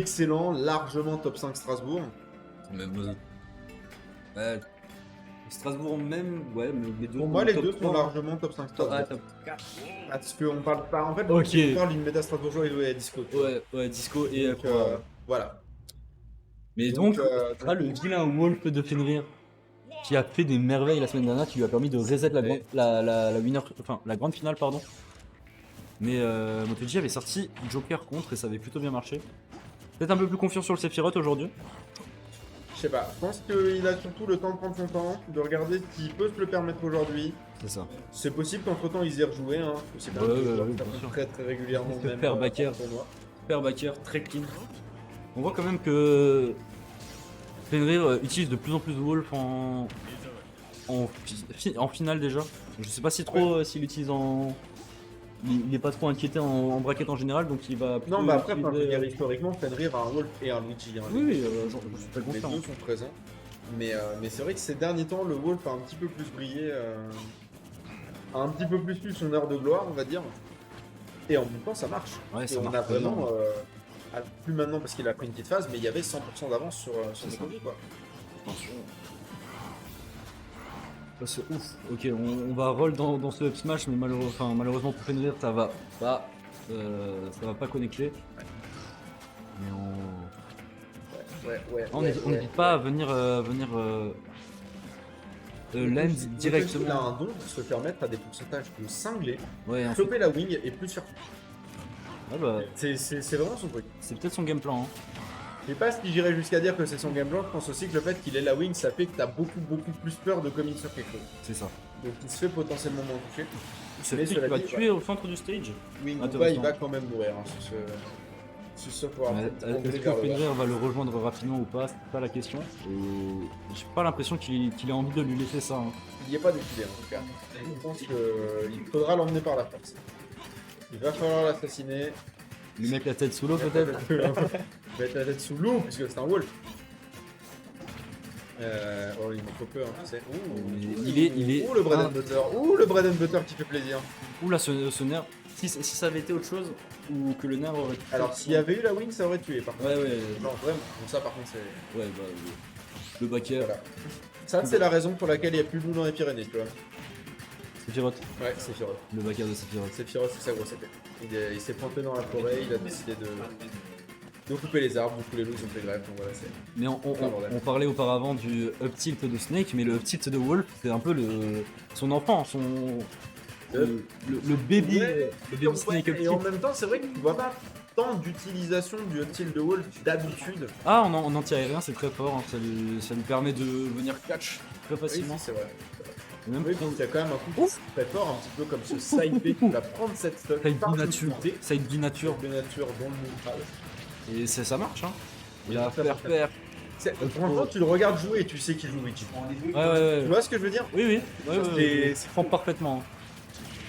excellent, largement top 5 Strasbourg. Même, ouais, Strasbourg même, ouais, mais les deux. Pour moi, les top deux sont 3, largement top 5 Strasbourg. ouais, top 4. Parce qu'on parle pas. En fait, Ok. on parle d'une méta strasbourgeoise et de disco. Ouais, Disco et Donc, Aqua. voilà. Mais Donc, donc, le vilain Wolf de Fenrir qui a fait des merveilles la semaine dernière, qui lui a permis de reset la winner, enfin la grande finale, pardon. Mais MotoG avait sorti Joker contre et ça avait plutôt bien marché. Peut-être un peu plus confiant sur le Sephiroth aujourd'hui. je sais pas. Je pense qu'il a surtout le temps de prendre son temps, de regarder ce qu'il peut se le permettre aujourd'hui. C'est ça. C'est possible qu'entre temps ils aient rejoué, hein. C'est bien Ouais, que ouais, les joueurs ouais, tapent bien sûr. très régulièrement Super même backer. en tournoi. Super backer, très clean. On voit quand même que Fenrir utilise de plus en plus de Wolf en finale déjà. Je sais pas si trop s'il utilise en. Il est pas trop inquiété en bracket en général, donc il va plutôt Non, bah après, enfin, je veux utiliser, dire, historiquement, Fenrir a un Wolf et un Luigi. Hein, Oui, oui, je suis très les confiant. deux sont présents. Mais c'est vrai que ces derniers temps, le Wolf a un petit peu plus brillé, a un petit peu plus eu son heure de gloire, on va dire. Et en même temps, ça marche. Ouais, Et ça on marche a très bien. vraiment, plus maintenant parce qu'il a pris une petite phase, mais il y avait 100% d'avance sur C'est ça. MotoGP, quoi. Attention. Ça, c'est ouf. Ok, on va roll dans ce up smash, mais malheureusement pour Fenrir, ça va pas connecter. Mais on n'hésite pas à venir land directement. Il a un don pour se permettre à des pourcentages de cinglés, Ouais, ensuite, choper la wing et plus faire. ouais, bah, C'est vraiment son truc. c'est peut-être son game plan. Hein. Je sais pas si j'irais jusqu'à dire que c'est son game plan, je pense aussi que le fait qu'il ait la wing, ça fait que t'as beaucoup plus peur de commit sur quelque chose. C'est ça. Donc il se fait potentiellement moins toucher. C'est Mais lui qui cela va dit, tuer au centre du stage. Wing ou pas, Intéressant. il va quand même mourir hein, sur ce pouvoir. Est-ce que Fenrir va le rejoindre rapidement ou pas? C'est pas la question. Et j'ai pas l'impression qu'il ait envie de lui laisser ça. Hein. Il n'y est pas décidé en tout cas. Je pense qu'il faudra l'emmener par la force. Il va falloir l'assassiner. Lui mettre la tête sous l'eau peut-être. Il va être la tête sous l'eau puisque c'est un wolf. Oh, il me fait peur, tu sais. Il est. Ouh, le bread and butter. Ouh, le bread and butter qui fait plaisir. Ouh là, ce nerf. Si ça avait été autre chose, ou que le nerf aurait. Alors, s'il y avait eu la wing, ça aurait tué par contre. Ouais. Non, vraiment. Donc, ça, par contre, c'est. Ouais, bah. Le backer. Voilà. Ça, c'est la raison pour laquelle il n'y a plus de loup dans les Pyrénées, tu vois. Sephiroth. Ouais, Sephiroth. Le backer de Sephiroth. Sephiroth, c'est sa grosse épée. Il s'est planté dans la forêt, il a décidé de couper les arbres, du coup les loups ils ont fait grève, donc voilà, c'est. Mais on parlait auparavant du up tilt de Snake, mais le up tilt de Wolf, c'est un peu son enfant, le baby, Ouais, le baby Snake up et tilt. en même temps, c'est vrai que tu vois pas tant d'utilisation du up tilt de Wolf d'habitude. Ah, en anti-aérien, c'est très fort, hein. Ça lui permet de venir catch très Oui, facilement. c'est vrai. Et même Oui, puis il y a quand même un coup très fort, un petit peu comme ce side B qui va prendre cette stuff. Side par B nature, l'utilité, side B nature, de nature dans le neutral. et ça marche. Hein. Il a Tout à fait. faire. Franchement, tu le regardes jouer et tu sais qu'il joue Luigi. Ouais. Tu vois ce que je veux dire? Oui. C'est- Je comprends parfaitement.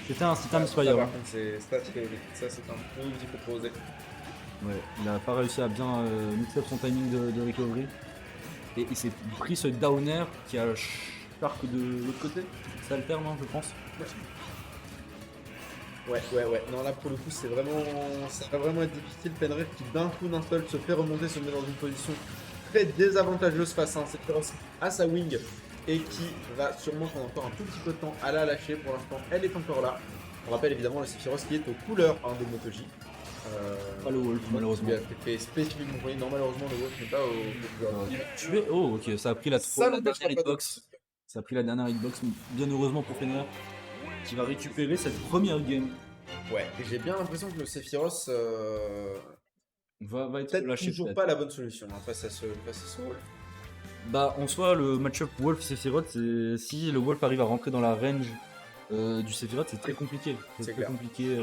C'était un Ça, misfire. par contre, c'est ça, c'est un peu qu'il faut poser. Ouais, il a pas réussi à bien mixer up son timing de recovery. Et il s'est pris ce downer qui a Shark de l'autre côté. Ça le terme, hein, je pense. Ouais. Non, là pour le coup, ça va vraiment être difficile. Fenrir qui d'un coup d'un seul se fait remonter, se met dans une position très désavantageuse face à un Sephiroth à sa wing et qui va sûrement prendre encore un tout petit peu de temps à la lâcher. Pour l'instant, elle est encore là. On rappelle évidemment le Sephiroth qui est aux couleurs de MotoG. Pas le Wolf, malheureusement. Il a fait spécifiquement pour lui. Non, malheureusement, le Wolf n'est pas aux couleurs. Tué. Oh, ok, ça a pris la Ça dernière n'empêchera pas hitbox. Ça a pris la dernière hitbox, bien heureusement pour Fenrir, qui va récupérer cette première game. Ouais, et j'ai bien l'impression que le Sephiroth Va être peut-être lâché. toujours pas la bonne solution hein, face à ce Wolf. Bah, en soi, le match-up Wolf-Sephiroth, c'est si le Wolf arrive à rentrer dans la range du Sephiroth, c'est très compliqué. C'est C'est très clair. compliqué,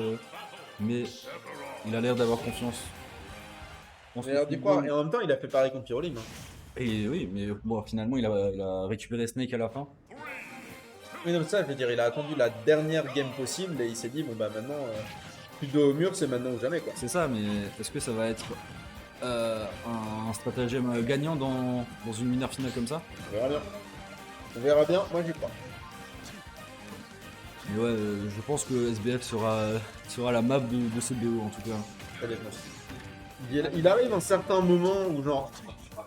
mais il a l'air d'avoir confiance. Mais alors, dis quoi, et en même temps, il a fait pareil contre Pyrolim. Hein. Et oui, mais bon, finalement, il a récupéré Snake à la fin. Oui, non, mais ça, je veux dire, il a attendu la dernière game possible et il s'est dit, bon bah maintenant, plus de dos au mur, c'est maintenant ou jamais quoi. C'est ça, mais est-ce que ça va être un stratagème gagnant dans une mineure finale comme ça? On verra bien. On verra bien, moi j'y crois. Mais ouais, je pense que SBF sera la map de ce BO en tout cas. Honnêtement. Il arrive un certain moment où genre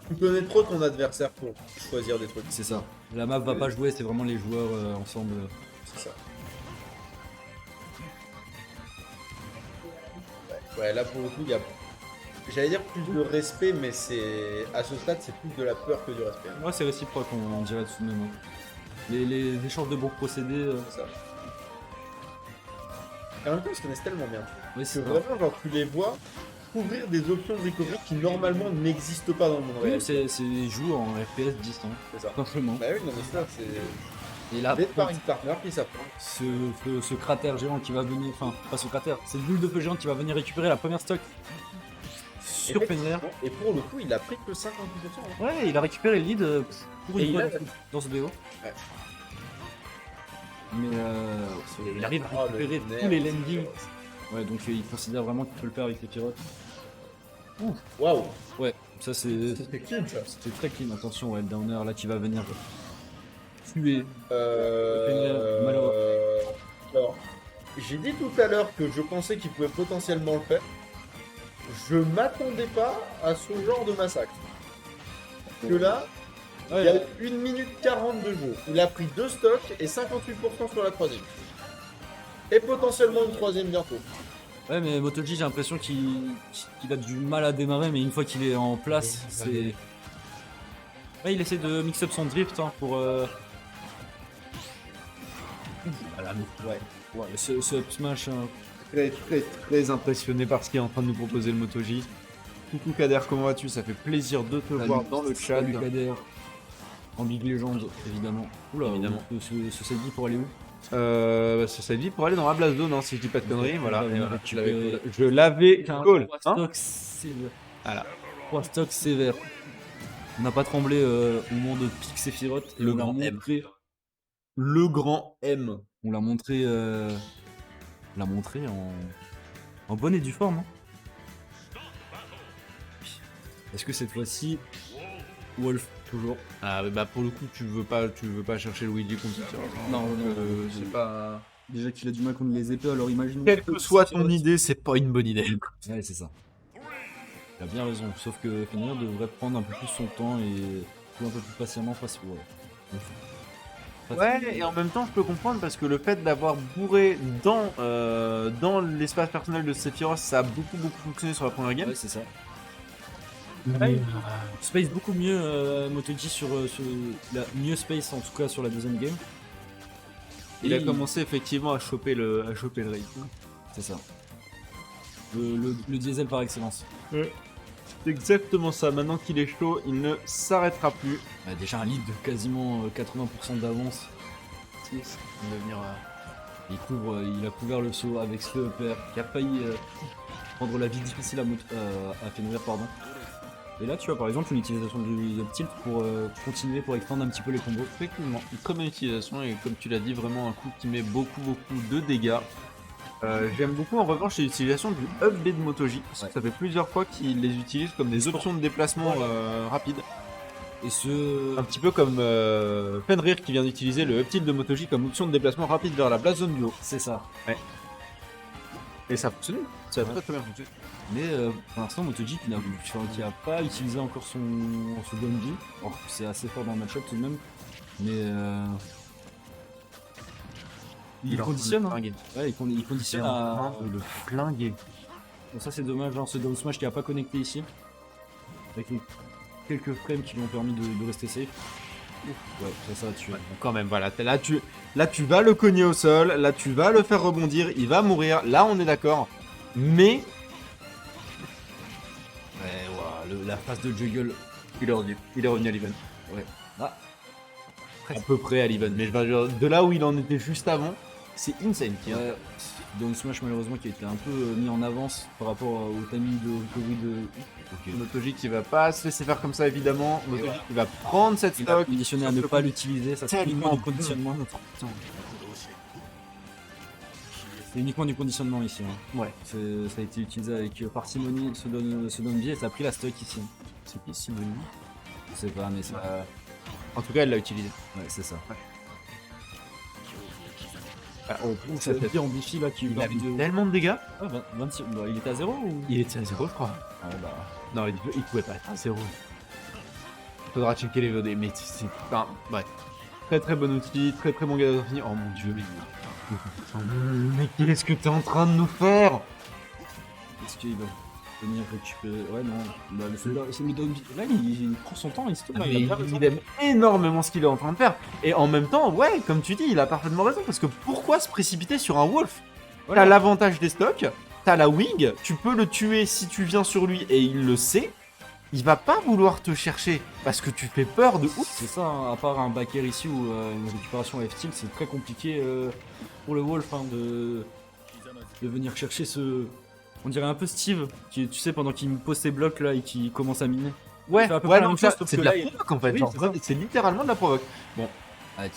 tu connais trop ton adversaire pour choisir des trucs. C'est ça. La map va pas jouer, c'est vraiment les joueurs ensemble. C'est ça. Ouais, là pour le coup, il y a, j'allais dire plus de respect, mais c'est à ce stade, c'est plus de la peur que du respect. Moi, c'est réciproque, on dirait tout de même. Les échanges de bons procédés. C'est ça. Et en même temps, ils se connaissent tellement bien. Oui, Que c'est vrai. vraiment, genre, tu les vois ouvrir des options de recovery qui normalement n'existent pas dans le monde Oui, réel. c'est joue en FPS distant, C'est ça. simplement. Bah oui, non, mais ça, c'est Et là, des sparring partners qui s'apprend. ce cratère géant qui va venir, enfin, pas ce cratère, cette boule de feu géante qui va venir récupérer la première stock sur Fenrir. Et pour le coup, il a pris que 58%. Hein. Ouais, il a récupéré le lead pour Et une il fois a- dans ce BO. Ouais. Mais il arrive à Oh, le récupérer nerf. tous les landings. Ouais, donc il considère vraiment qu'il peut le faire avec les pirates. Waouh! Ouais, ça c'est. C'était clean ça. C'était très clean, attention, ouais, le downer là qui va venir tuer. Euh... Alors, j'ai dit tout à l'heure que je pensais qu'il pouvait potentiellement le faire. Je m'attendais pas à ce genre de massacre. Que là, il y a 1 minute 40 de jeu. Il a pris 2 stocks et 58% sur la troisième. Et potentiellement une troisième bientôt. Ouais, mais Motoji, j'ai l'impression qu'il a du mal à démarrer, mais une fois qu'il est en place, c'est. Ouais, il essaie de mix up son drift hein, pour. Voilà, ouais, ce up smash. Très impressionné par ce qu'il est en train de nous proposer le Motoji. Coucou Kader, comment vas-tu? Ça fait plaisir de te voir dans le chat. Salut Kader. En Big Legend, évidemment. Oula, Évidemment. Ce set pour aller où? Ça s'est dit pour aller dans la Blast Zone, hein, si je dis pas de conneries. Voilà. Ouais, Et voilà, récupérer- je l'avais call. Trois Hein stocks sévères. Voilà. 3 stocks sévères. On n'a pas tremblé au moment de Pique Sephiroth. Et Le on l'a grand M. montré. Le grand M. On l'a montré. En bonne et due forme. Hein. Est-ce que cette fois-ci, Wolf toujours? Ah bah pour le coup tu veux pas chercher Luigi contre Sephiroth. Non, C'est pas. Déjà qu'il a du mal contre les épées, alors imagine. Quelle que soit ton idée, c'est pas une bonne idée. Ouais, c'est ça. Il a bien raison, sauf que Fenrir devrait prendre un peu plus son temps et jouer un peu plus patiemment face au. Ouais, et en même temps, je peux comprendre parce que le fait d'avoir bourré dans l'espace personnel de Sephiroth, ça a beaucoup fonctionné sur la première game. Ouais, c'est ça. Ouais, Space beaucoup mieux Motoji sur la mieux Space en tout cas sur la deuxième game. Il Et a commencé effectivement à choper le raid. C'est ça. Le diesel par excellence. C'est exactement ça. Maintenant qu'il est chaud, il ne s'arrêtera plus. Déjà un lead de quasiment 80% d'avance. Il va venir. Il a couvert le saut avec ce upper qui a failli rendre la vie difficile à Fenrir, pardon. Et là, tu vois par exemple une utilisation du tilt pour continuer, pour extendre un petit peu les combos. Effectivement, comme une utilisation et comme tu l'as dit, vraiment un coup qui met beaucoup de dégâts. J'aime beaucoup en revanche l'utilisation du up B de Motoji. Parce que ça fait plusieurs fois qu'il les utilise comme des options de déplacement rapide. Et ce. Un petit peu comme Fenrir qui vient d'utiliser le up tilt de Motoji comme option de déplacement rapide vers la Blast Zone du haut. C'est ça. Et ça fonctionne. Ça a très bien fonctionné. Mais pour l'instant, Motoji qui n'a pas utilisé encore son Gonji. Alors c'est assez fort dans le match-up tout de même. Mais il conditionne. Hein. Ouais, il conditionne à. Le flinguer. Bon, ça c'est dommage, hein, ce down smash qui a pas connecté ici. Avec quelques frames qui lui ont permis de rester safe. Ouf, ouais, ça a tué. Ouais, bon, quand même, voilà. Là tu vas le cogner au sol. Là, tu vas le faire rebondir. Il va mourir. Là, on est d'accord. Mais. Ouais, la phase de juggle. Il est revenu à l'event. Ouais. Ah, À peu près à l'event. Mais je veux dire, de là où il en était juste avant, c'est insane. ouais. Down smash malheureusement qui a été un peu mis en avance par rapport au timing de recovery de. Motoji qui va pas se laisser faire comme ça, évidemment. Motoji qui va prendre cette Il a stock. conditionné à ne pas l'utiliser, ça c'est uniquement du conditionnement. C'est uniquement du conditionnement ici. Hein. Ouais. Ça a été utilisé avec parcimonie, ce donne biais et ça a pris la stock ici. C'est qui Simoni? Je sais pas, mais ça. En tout cas, elle l'a utilisé. Ouais, c'est ça. Ça fait en bifi là qui Il va a mis tellement de dégâts. Ah, 26. Bah, il était à 0 ou Il était à 0, je crois. Ah, bah. Non, il pouvait pas être à 0. Faudra checker les VOD, mais c'est. Enfin, bref. Très très bon outil, très très bon gars de finir. Oh mon dieu, mais qu'est-ce que t'es en train de nous faire? Est-ce qu'il va venir récupérer. Ouais, non. Bah, c'est le down. Là, il prend son temps, il se Mais il a bien raison. il aime énormément ce qu'il est en train de faire. Et en même temps, ouais, comme tu dis, il a parfaitement raison. Parce que pourquoi se précipiter sur un Wolf? Voilà. T'as l'avantage des stocks, t'as la wing, tu peux le tuer si tu viens sur lui et il le sait. Il va pas vouloir te chercher parce que tu fais peur de ouf. C'est ça, hein, à part un backer ici ou une récupération F-Tilt, c'est très compliqué pour le Wolf hein, de venir chercher ce. On dirait un peu Steve, qui, tu sais, pendant qu'il me pose ses blocs là et qui commence à miner. Ouais, fait à peu ouais, près la non, même chose, ça, sauf c'est que de la là, il- provoque en fait. Oui, genre, c'est ça. c'est littéralement de la provoque. Bon,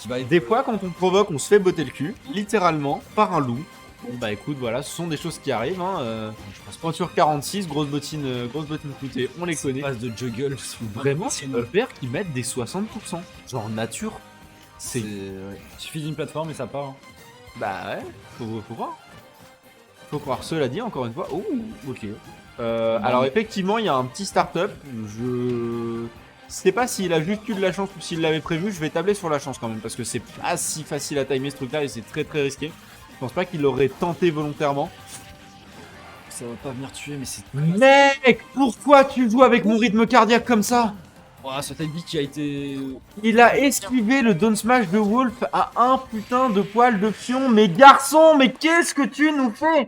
Qui va être. des fois, quand on provoque, on se fait botter le cul, littéralement, par un loup. Bon, bah écoute, voilà, ce sont des choses qui arrivent. Hein, Pointure 46, grosse bottine floutée, on les connaît. Passe de juggle. Vraiment, c'est nos pères qui mettent des 60%. Genre nature, c'est. Ouais. Il suffit d'une plateforme et ça part. Hein. Bah ouais, faut voir. Faut croire, cela dit, encore une fois. Oh, ok. Alors effectivement, il y a un petit start-up. Je sais pas s'il a juste eu de la chance ou s'il l'avait prévu. Je vais tabler sur la chance quand même parce que c'est pas si facile à timer ce truc-là et c'est très très risqué. Je pense pas qu'il l'aurait tenté volontairement. Ça va pas venir tuer, mais c'est. Mec, pourquoi tu joues avec mon rythme cardiaque comme ça? Ouah, ce Teddy qui a été. Il a esquivé le down smash de Wolf à un putain de poil de fion. Mais garçon, mais qu'est-ce que tu nous fais?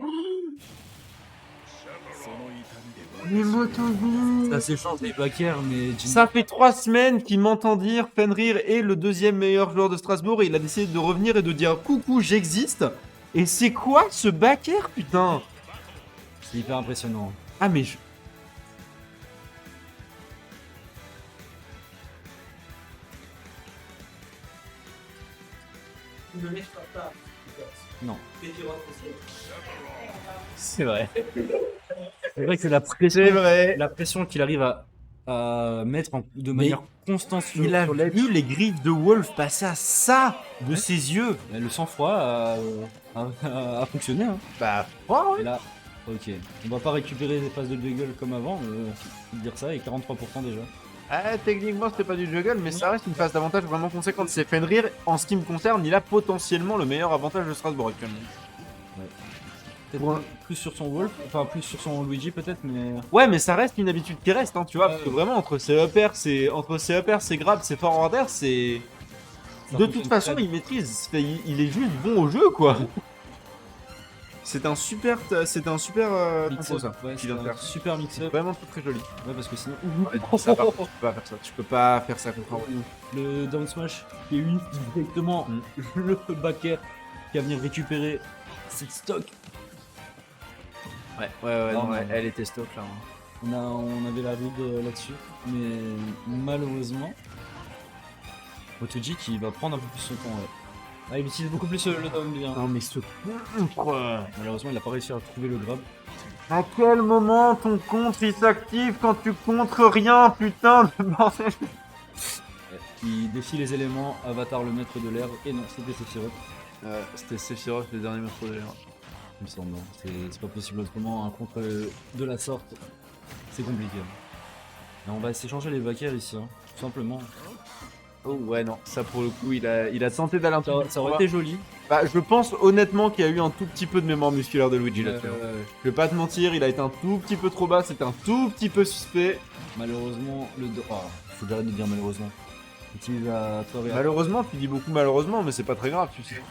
Mais Motobi. Ça s'échange des backers, mais. Ça fait 3 semaines qu'il m'entend dire Fenrir est le deuxième meilleur joueur de Strasbourg et il a décidé de revenir et de dire coucou, j'existe. Et c'est quoi ce backer, putain? C'est hyper impressionnant. Ah mais je... Non. C'est vrai. C'est vrai que c'est la pression. C'est vrai. La pression qu'il arrive à mettre de manière constante sur, Il a sur l'aigle. vu les griffes de Wolf passer à ça de ses yeux. Mais le sang-froid a fonctionné. Hein. Bah, ouais. Et là, ok. On va pas récupérer des phases de juggle comme avant, mais dire ça, et 43% déjà. Ah, techniquement, c'était pas du juggle, mais ça reste une phase d'avantage vraiment conséquente. C'est Fenrir, en ce qui me concerne, il a potentiellement le meilleur avantage de Strasbourg actuellement. Peut-être Ouais. plus sur son Wolf, enfin plus sur son Luigi peut-être, mais. Ouais, mais ça reste une habitude qui reste, hein, tu vois, parce que vraiment, entre ses uppers, ses grabs, ses forward air, c'est... Ça De fonctionne toute façon, très il maîtrise. Il est juste bon au jeu, quoi. C'est un super compo, Mix-up, ça. ouais, qu'il c'est vient de un faire. super mix-up. Vraiment très joli. Ouais, parce que sinon. Ça, par contre, tu peux pas faire ça. Tu peux pas faire ça contre un. Le down smash qui est unique directement le backer qui va venir récupérer cette stock. Ouais, Non, non, mais- elle était stock là. Hein. On avait la ride là-dessus, mais malheureusement, Otoji qui va prendre un peu plus son temps. Ouais. Ah, il utilise beaucoup plus le down bien. Non, mais ce contre. Malheureusement, il n'a pas réussi à trouver le grab. À quel moment ton contre il s'active quand tu contres rien, putain de bordel? Il défie les éléments, Avatar le maître de l'air, et non, c'était Sephiroth. C'était Sephiroth, le dernier maître de l'air. Il me semble, non. C'est pas possible autrement, un contre de la sorte, c'est compliqué. Et on va s'échanger les backers ici, hein, tout simplement. Oh ouais, non, ça pour le coup, il a tenté d'aller un peu. Ça aurait été joli. Bah, je pense honnêtement qu'il y a eu un tout petit peu de mémoire musculaire de Luigi là-dessus. Je vais pas te mentir, il a été un tout petit peu trop bas, c'était un tout petit peu suspect. Malheureusement, faut que j'arrête de dire malheureusement. Utilisateur et Malheureusement, tu dis beaucoup malheureusement, mais c'est pas très grave, tu sais.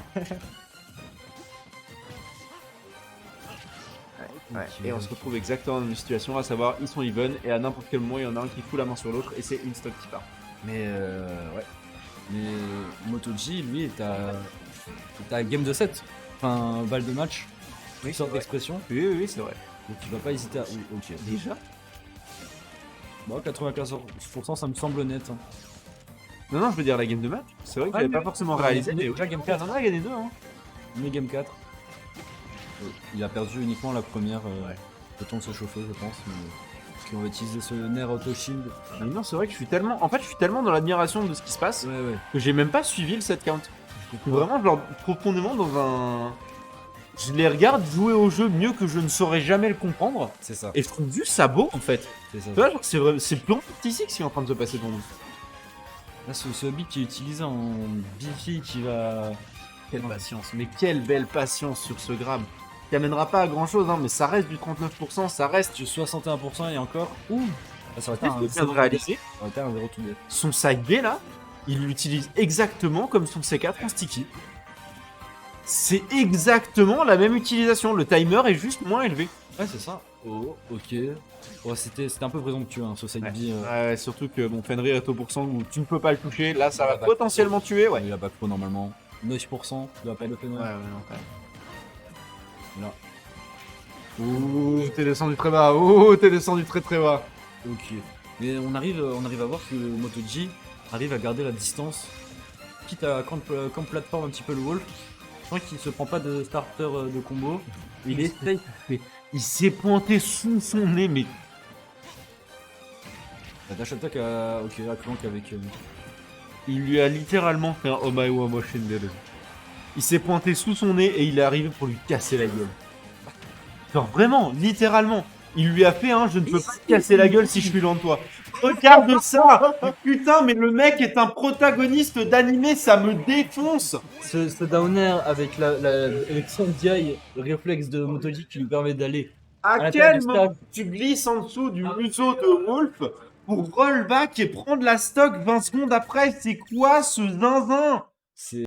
Ouais, et on se retrouve exactement dans une situation, à savoir ils sont even et à n'importe quel moment il y en a un qui fout la main sur l'autre et c'est une stock qui part. Mais ouais. Mais Motoji, lui, est à game de 7. Enfin, balle de match. Une sorte d'expression. Oui, c'est vrai. Donc il va pas hésiter à. Oui, ok. Déjà? Bon, 95%, ça me semble net. Hein. Non, je veux dire la game de match. C'est vrai que j'avais pas forcément réalisé, mais déjà game 4. on en a gagné deux, hein. Mais game 4. Il a perdu uniquement la première. Le temps de se chauffer, je pense. Mais... Parce qu'on va utiliser ce nerf auto shield. Mais non, c'est vrai que je suis tellement. En fait, je suis tellement dans l'admiration de ce qui se passe Ouais. que j'ai même pas suivi le set count. Vraiment, genre, profondément dans un. Je les regarde jouer au jeu mieux que je ne saurais jamais le comprendre. C'est ça. Et je trouve juste ça beau en fait. C'est ça. Tu vois, genre, c'est purement artistique ce qui est en train de se passer pour nous. Là, ce habit qui est utilisé en Bifi qui va. Quelle patience, mais quelle belle patience sur ce grab. Qui amènera pas à grand chose, hein, mais ça reste du 39%, ça reste. Du 61% et encore. Ouh ah, ça aurait été Qu'est-ce un que je viens de réaliser? Ça aurait été un 0 to D. Son side B là, il l'utilise exactement comme son C4 en sticky. C'est exactement la même utilisation, le timer est juste moins élevé. Ouais, c'est ça. Oh, ok. Ouais, c'était un peu présomptueux, hein, ce side B. Ouais, surtout que bon, Fenrir est au pourcent où tu ne peux pas le toucher, là ça Il va a back potentiellement tuer, ouais. Il a back pro normalement. 9%, il doit pas être le phénomène. non, quand même. Là. Ouh, t'es descendu très bas, ouh, t'es descendu très très bas. Ok. Mais on arrive à voir que le Moto G arrive à garder la distance. Quitte à comme plateforme un petit peu le Wolf. Je crois qu'il se prend pas de starter de combo. Il essaye, il s'est pointé sous son nez, mais La dash attack à Clank avec. il lui a littéralement fait un Omaiwa Moshinderu. Il s'est pointé sous son nez et il est arrivé pour lui casser la gueule. Genre vraiment, littéralement. Il lui a fait un je ne peux pas te casser la gueule si je suis loin de toi. Regarde ça. Putain, mais le mec est un protagoniste d'animé, ça me défonce. Ce downer avec avec son DI, le réflexe de Moto G qui lui permet d'aller. À l'intérieur quel du moment stade. tu glisses en dessous du museau de Wolf pour rollback et prendre la stock 20 secondes après? C'est quoi ce zinzin? C'est